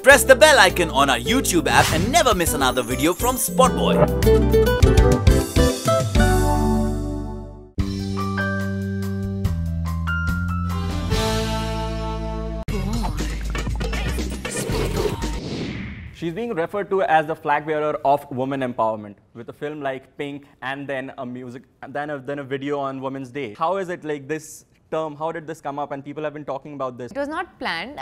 Press the bell icon on our YouTube app and never miss another video from SpotboyE. She's being referred to as the flag bearer of women empowerment with a film like Pink and then a video on Women's Day. How is it like this term? How did this come up? And people have been talking about this. It was not planned.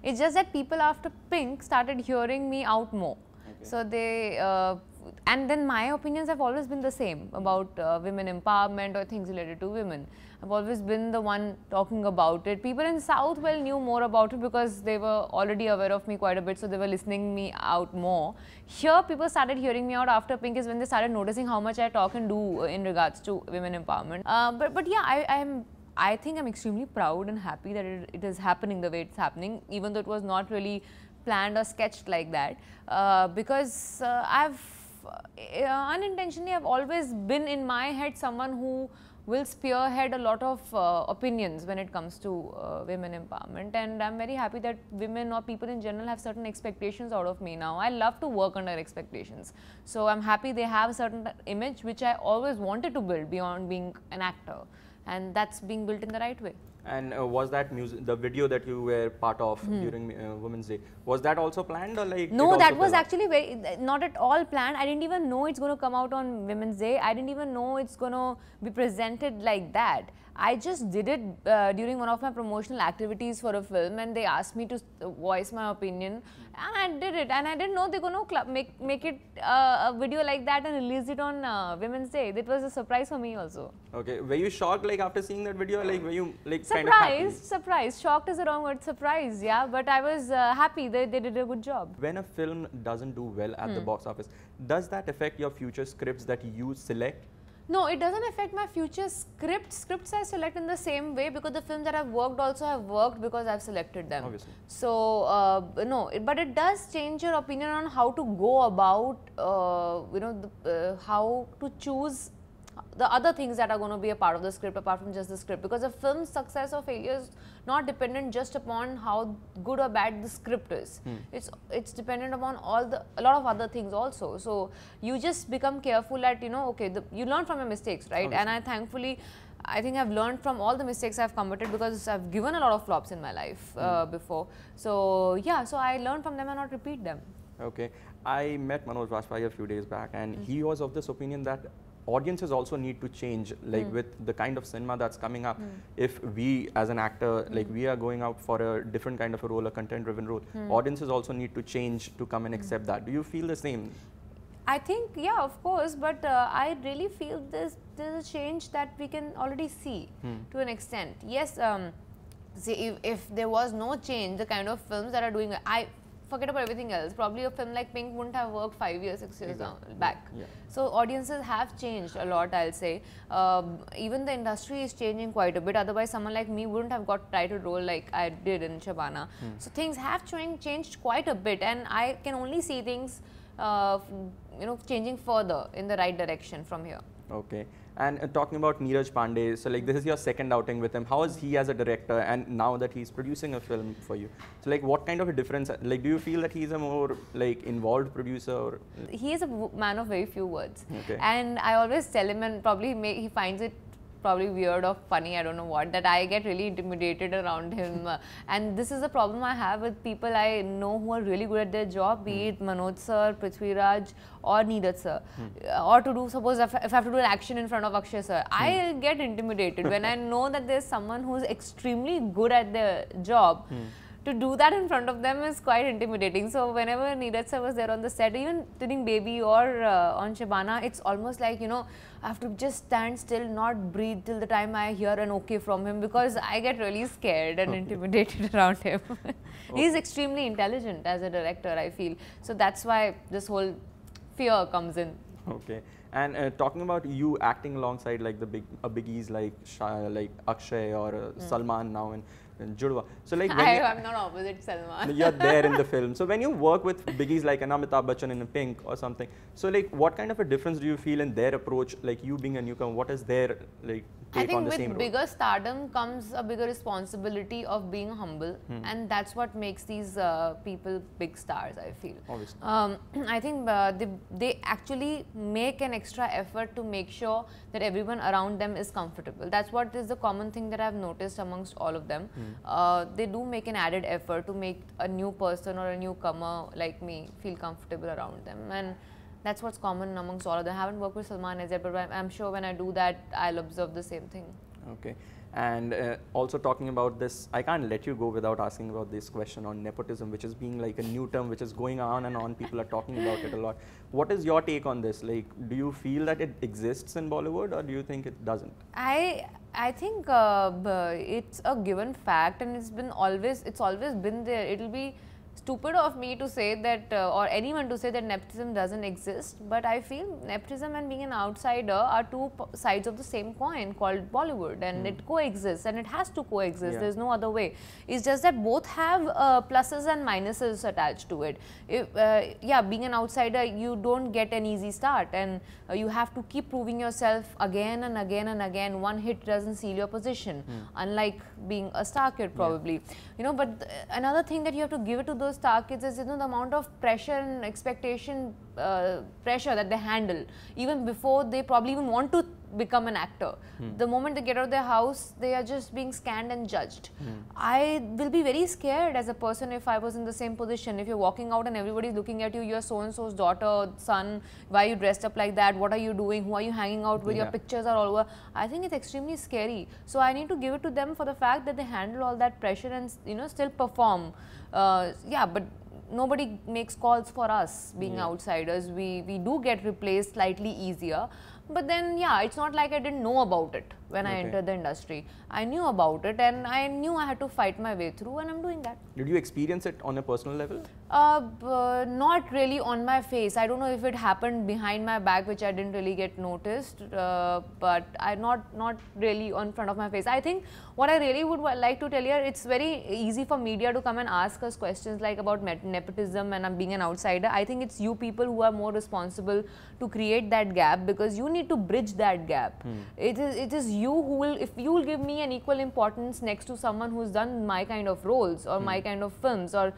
It's just that people after Pink started hearing me out more. Okay. So they, and then my opinions have always been the same about women empowerment or things related to women. I've always been the one talking about it. People in South well knew more about it because they were already aware of me quite a bit, so they were listening me out more. Here, people started hearing me out after Pink is when they started noticing how much I talk and do in regards to women empowerment. But yeah, I think I'm extremely proud and happy that it is happening the way it's happening, even though it was not really planned or sketched like that. Because unintentionally, I've always been in my head someone who will spearhead a lot of opinions when it comes to women empowerment, and I'm very happy that women or people in general have certain expectations out of me now. I love to work under expectations, so I'm happy they have a certain image which I always wanted to build beyond being an actor, and that's being built in the right way. And was that the video that you were part of during Women's Day, was that also planned or like? No, that was actually not at all planned. I didn't even know it's going to come out on Women's Day. I didn't even know it's going to be presented like that. I just did it during one of my promotional activities for a film, and they asked me to voice my opinion, and I did it. And I didn't know they're going to make it a video like that and release it on Women's Day. That was a surprise for me also. Okay, were you shocked like after seeing that video? Like were you like surprised? Kind of happy? Surprised. Shocked is the wrong word. Surprised, yeah. But I was happy they did a good job. When a film doesn't do well at the box office, does that affect your future scripts that you select? No, it doesn't affect my future scripts. Scripts I select in the same way because the films that I've worked also have worked because I've selected them. Obviously. So, no, but it does change your opinion on how to go about, how to choose the other things that are going to be a part of the script apart from just the script, because a film's success or failure is not dependent just upon how good or bad the script is. It's dependent upon a lot of other things also. So you just become careful at, okay, you learn from your mistakes, right? Obviously. And I think I've learned from all the mistakes I've committed because I've given a lot of flops in my life before. So yeah, so I learned from them and not repeat them. Okay, I met Manoj Vajpayee a few days back, and he was of this opinion that audiences also need to change, like with the kind of cinema that's coming up. If we as an actor, like we are going out for a different kind of a role, a content driven role, audiences also need to change to come and accept that. Do you feel the same? I think, yeah, of course, but I really feel there's a change that we can already see to an extent. Yes, see, if there was no change, the kind of films that are doing, forget about everything else. Probably a film like Pink wouldn't have worked 5 years, 6 years back. Yeah. So audiences have changed a lot, I'll say. Even the industry is changing quite a bit. Otherwise, someone like me wouldn't have got title role like I did in Shabana. So things have changed quite a bit, and I can only see things, changing further in the right direction from here. Okay. And talking about Neeraj Pandey, so like this is your second outing with him. How is he as a director, and now that he's producing a film for you? So like what kind of a difference, like do you feel that he's a more like involved producer? Or? He is a man of very few words. Okay. And I always tell him, and probably he finds it probably weird or funny, I don't know what, that I get really intimidated around him. And this is the problem I have with people I know who are really good at their job, be it Manoj sir, Prithviraj or Neeraj sir. Or to do, suppose if I have to do an action in front of Akshay sir, I get intimidated when I know that there's someone who's extremely good at their job. To do that in front of them is quite intimidating. So whenever Neeraj sir was there on the set, even during Baby or on Shabana, it's almost like, I have to just stand still, not breathe till the time I hear an okay from him, because I get really scared and intimidated around him. He's extremely intelligent as a director, I feel. So that's why this whole fear comes in. Okay. And talking about you acting alongside like the biggies like Akshay or Salman now, and Judwa. So like I'm not opposite Salman. you're there in the film. So when you work with biggies like Amitabh Bachchan in Pink or something, so like what kind of a difference do you feel in their approach? Like you being a newcomer, what is their like take on the same role? I think with bigger stardom comes a bigger responsibility of being humble, and that's what makes these people big stars, I feel. Obviously. I think they actually make an extra effort to make sure that everyone around them is comfortable. That's what is the common thing that I've noticed amongst all of them. They do make an added effort to make a new person or a newcomer like me feel comfortable around them, and that's what's common amongst all of them. I haven't worked with Salman as yet, but I'm sure when I do that, I'll observe the same thing. Okay. And also talking about this, I can't let you go without asking about this question on nepotism, which is being like a new term, which is going on and on. People are talking about it a lot. What is your take on this? Like, do you feel that it exists in Bollywood, or do you think it doesn't? I think it's a given fact, and it's always been there. It'll be stupid of me to say that, or anyone to say that nepotism doesn't exist, but I feel nepotism and being an outsider are two sides of the same coin called Bollywood, and it coexists, and it has to coexist. Yeah. There's no other way. It's just that both have pluses and minuses attached to it. Yeah, being an outsider, you don't get an easy start, and you have to keep proving yourself again and again and again. One hit doesn't seal your position, unlike being a star kid probably. You know, but another thing that you have to give it to those star kids is, you know, the amount of pressure and expectation, pressure that they handle even before they probably even want to become an actor. The moment they get out of their house, they are just being scanned and judged. I will be very scared as a person if I was in the same position. If you're walking out and everybody's looking at you, you're so-and-so's daughter, son, why are you dressed up like that, what are you doing, who are you hanging out with, your pictures are all over. I think it's extremely scary. So I need to give it to them for the fact that they handle all that pressure and, you know, still perform. Yeah, but nobody makes calls for us being outsiders. We do get replaced slightly easier. But then, yeah, it's not like I didn't know about it when I entered the industry. I knew about it, and I knew I had to fight my way through, and I'm doing that. Did you experience it on a personal level? Not really on my face. I don't know if it happened behind my back, which I didn't really get noticed, but not really on front of my face. I think what I really would like to tell you, it's very easy for media to come and ask us questions like about nepotism and being an outsider. I think it's you people who are more responsible to create that gap, because you need to bridge that gap. It is you who will, if you will give me an equal importance next to someone who's done my kind of roles or my kind of films or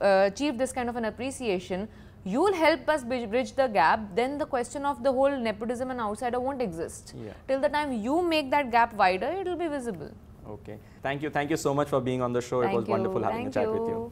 achieved this kind of an appreciation, you will help us bridge the gap. Then the question of the whole nepotism and outsider won't exist. Till the time you make that gap wider, it will be visible. Okay. Thank you so much for being on the show. It was wonderful having a chat with you.